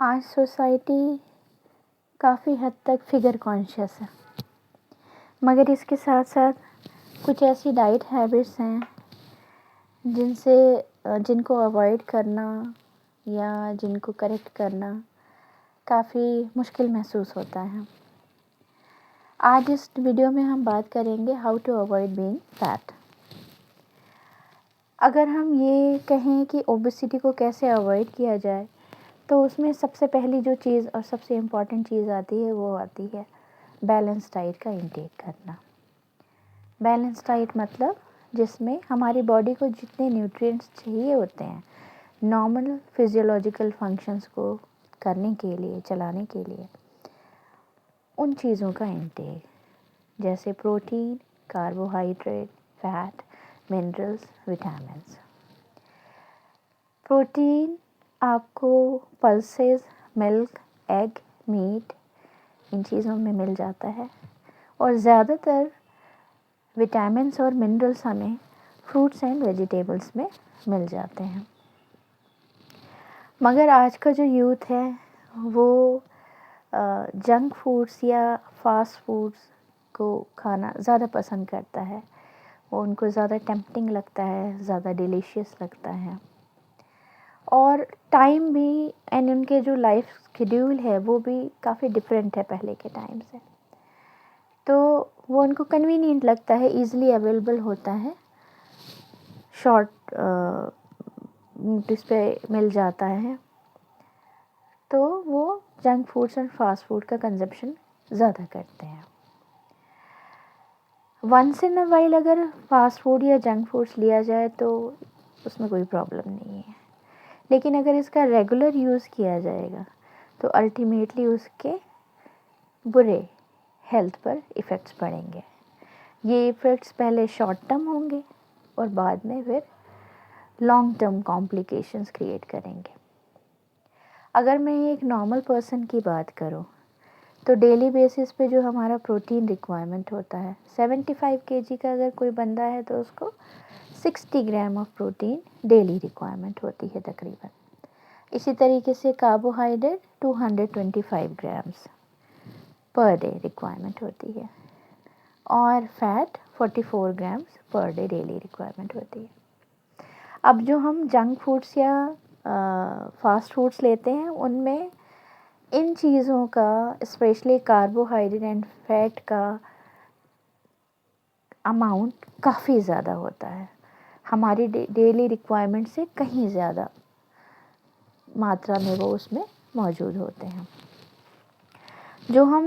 आज सोसाइटी काफ़ी हद तक फिगर कॉन्शियस है, मगर इसके साथ साथ कुछ ऐसी डाइट हैबिट्स हैं जिनको अवॉइड करना या जिनको करेक्ट करना काफ़ी मुश्किल महसूस होता है। आज इस वीडियो में हम बात करेंगे how to avoid being fat. अगर हम ये कहें कि ओबेसिटी को कैसे अवॉइड किया जाए, तो उसमें सबसे पहली जो चीज़ और सबसे इम्पॉर्टेंट चीज़ आती है वो आती है बैलेंस डाइट का इंटेक करना। बैलेंस डाइट मतलब जिसमें हमारी बॉडी को जितने न्यूट्रिएंट्स चाहिए होते हैं नॉर्मल फिजियोलॉजिकल फंक्शंस को करने के लिए, चलाने के लिए, उन चीज़ों का इंटेक, जैसे protein, carbohydrate, fat, minerals, vitamins. Protein आपको पल्सेस, मिल्क, एग, मीट, इन चीज़ों में मिल जाता है, और ज़्यादातर विटामिन्स और मिनरल्स हमें फ्रूट्स एंड वेजिटेबल्स में मिल जाते हैं। मगर आज का जो यूथ है वो जंक फूड्स या फास्ट फूड्स को खाना ज़्यादा पसंद करता है। वो उनको ज़्यादा टेम्पटिंग लगता है, ज़्यादा डिलीशियस लगता है, और टाइम भी एंड उनके जो लाइफ शेड्यूल है वो भी काफ़ी डिफरेंट है पहले के टाइम से। तो वो उनको कन्वीनियंट लगता है, ईज़िली अवेलेबल होता है, शॉर्ट नोटिस पे मिल जाता है, तो वो जंक फूड्स और फास्ट फूड का कंजप्शन ज़्यादा करते हैं। वंस इन अ वाइल अगर फास्ट फूड या जंक फूड्स लिया जाए तो उसमें कोई प्रॉब्लम नहीं है, लेकिन अगर इसका रेगुलर यूज़ किया जाएगा तो अल्टीमेटली उसके बुरे हेल्थ पर इफ़ेक्ट्स पड़ेंगे। ये इफ़ेक्ट्स पहले शॉर्ट टर्म होंगे और बाद में फिर लॉन्ग टर्म कॉम्प्लिकेशंस क्रिएट करेंगे। अगर मैं एक नॉर्मल पर्सन की बात करूं तो डेली बेसिस पे जो हमारा प्रोटीन रिक्वायरमेंट होता है 75 केजी का अगर कोई बंदा है तो उसको 60 gram of protein daily requirement होती है तकरीबन। इसी तरीके से carbohydrate 225 grams per day requirement होती है, और fat 44 grams per day daily requirement होती है। अब जो हम जंक फूड्स या फास्ट फूड्स लेते हैं उनमें इन चीज़ों का, स्पेशली कार्बोहाइड्रेट एंड फैट का अमाउंट काफ़ी ज़्यादा होता है, हमारी डेली रिक्वायरमेंट से कहीं ज़्यादा मात्रा में वो उसमें मौजूद होते हैं। जो हम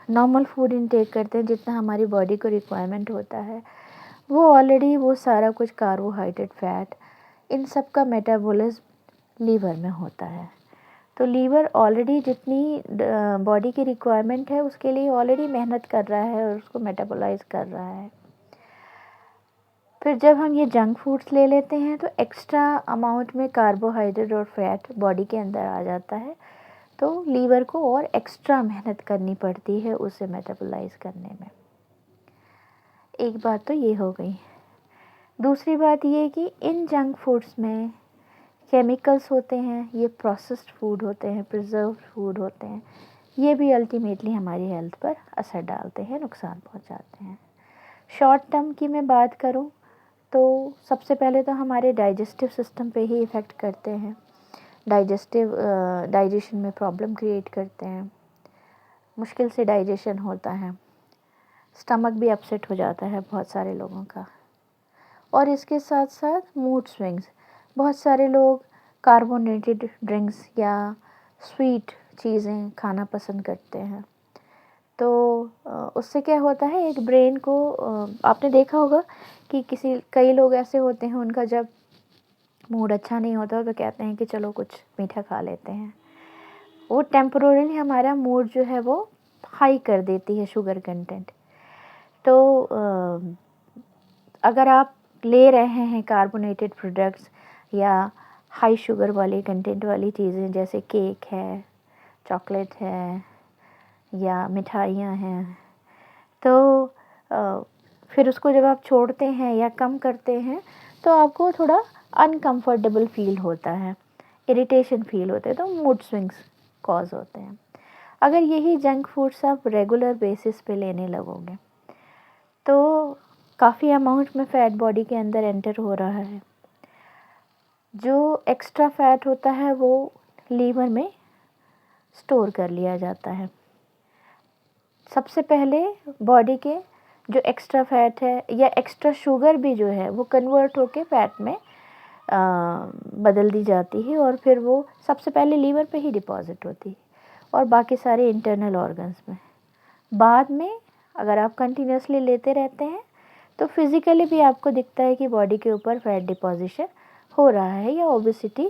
नॉर्मल फूड इनटेक करते हैं, जितना हमारी बॉडी को रिक्वायरमेंट होता है, वो ऑलरेडी वो सारा कुछ कार्बोहाइड्रेट, फैट, इन सब का मेटाबॉलिज्म लीवर में होता है। तो लीवर ऑलरेडी जितनी बॉडी की रिक्वायरमेंट है उसके लिए ऑलरेडी मेहनत कर रहा है और उसको मेटाबोलाइज कर रहा है। फिर जब हम ये जंक फूड्स ले लेते हैं तो एक्स्ट्रा अमाउंट में कार्बोहाइड्रेट और फैट बॉडी के अंदर आ जाता है, तो लीवर को और एक्स्ट्रा मेहनत करनी पड़ती है उसे मेटाबोलाइज करने में। एक बात तो ये हो गई। दूसरी बात ये कि इन जंक फूड्स में केमिकल्स होते हैं, ये प्रोसेस्ड फूड होते हैं, प्रिजर्व्ड फूड होते हैं, ये भी अल्टीमेटली हमारी हेल्थ पर असर डालते हैं, नुकसान पहुंचाते हैं। शॉर्ट टर्म की मैं बात करूं तो सबसे पहले तो हमारे डाइजेस्टिव सिस्टम पे ही इफ़ेक्ट करते हैं, डाइजेशन में प्रॉब्लम क्रिएट करते हैं, मुश्किल से डाइजेशन होता है, स्टमक भी अपसेट हो जाता है बहुत सारे लोगों का, और इसके साथ साथ मूड स्विंग्स। बहुत सारे लोग कार्बोनेटेड ड्रिंक्स या स्वीट चीज़ें खाना पसंद करते हैं, तो उससे क्या होता है, एक ब्रेन को आपने देखा होगा कि कई लोग ऐसे होते हैं उनका जब मूड अच्छा नहीं होता तो कहते हैं कि चलो कुछ मीठा खा लेते हैं। वो टेम्पोरेरी हमारा मूड जो है वो हाई कर देती है शुगर कंटेंट। तो अगर आप ले रहे हैं कार्बोनेटेड प्रोडक्ट्स या हाई शुगर वाली कंटेंट वाली चीज़ें, जैसे केक है, चॉकलेट है या मिठाइयाँ हैं, तो फिर उसको जब आप छोड़ते हैं या कम करते हैं तो आपको थोड़ा अनकंफर्टेबल फील होता है। इरिटेशन फील होते हैं, तो मूड स्विंग्स कॉज होते हैं। अगर यही जंक फूड्स आप रेगुलर बेसिस पे लेने लगोगे तो काफ़ी अमाउंट में फ़ैट बॉडी के अंदर एंटर हो रहा है। जो एक्स्ट्रा फ़ैट होता है वो लीवर में स्टोर कर लिया जाता है। सबसे पहले बॉडी के जो एक्स्ट्रा फ़ैट है या एक्स्ट्रा शुगर भी जो है वो कन्वर्ट होके फ़ैट में बदल दी जाती है और फिर वो सबसे पहले लीवर पे ही डिपॉज़िट होती है और बाकी सारे इंटरनल ऑर्गन्स में। बाद में अगर आप कंटिन्यूसली लेते रहते हैं तो फिज़िकली भी आपको दिखता है कि बॉडी के ऊपर फ़ैट डिपॉज़िशन हो रहा है या ओबेसिटी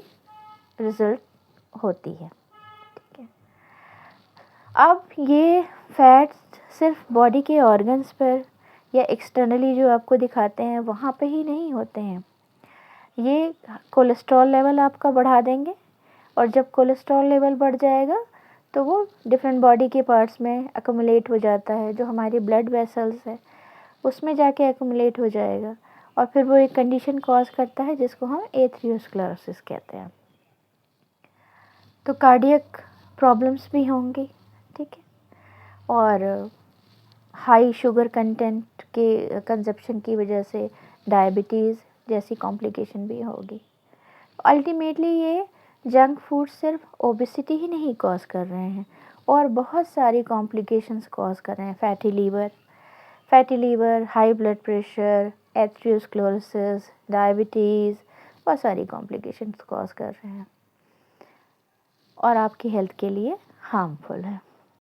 रिज़ल्ट होती है। ठीक है, अब ये फैट्स सिर्फ बॉडी के ऑर्गन्स पर या एक्सटर्नली जो आपको दिखाते हैं वहाँ पे ही नहीं होते हैं। ये कोलेस्ट्रॉल लेवल आपका बढ़ा देंगे और जब कोलेस्ट्रॉल लेवल बढ़ जाएगा तो वो डिफरेंट बॉडी के पार्ट्स में अक्यूमुलेट हो जाता है, जो हमारी ब्लड वेसल्स है उसमें जाके अक्यूमुलेट हो जाएगा और फिर वो एक कंडीशन कॉज करता है जिसको हम एथेरोस्क्लेरोसिस कहते हैं। तो कार्डियक प्रॉब्लम्स भी होंगी, ठीक है, और हाई शुगर कंटेंट के कंजप्शन की वजह से डायबिटीज़ जैसी कॉम्प्लिकेशन भी होगी। अल्टीमेटली ये जंक फूड सिर्फ ओबेसिटी ही नहीं कॉज कर रहे हैं और बहुत सारी कॉम्प्लिकेशंस कॉज कर रहे हैं। Fatty liver, high blood pressure, atherosclerosis, diabetes, बहुत सारी कॉम्प्लिकेशंस कॉज कर रहे हैं और आपकी हेल्थ के लिए हार्मफुल है।